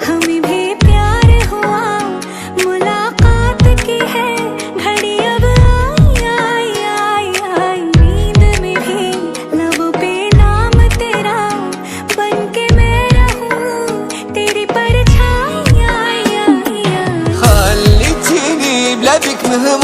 हमें भी प्यार हुआ, मुलाकात की है घड़ी अब आई आई आई आई। नींद में भी लब पे नाम तेरा, बन के मैं रहूं तेरी परछाई। خليتيني بلا بك مهما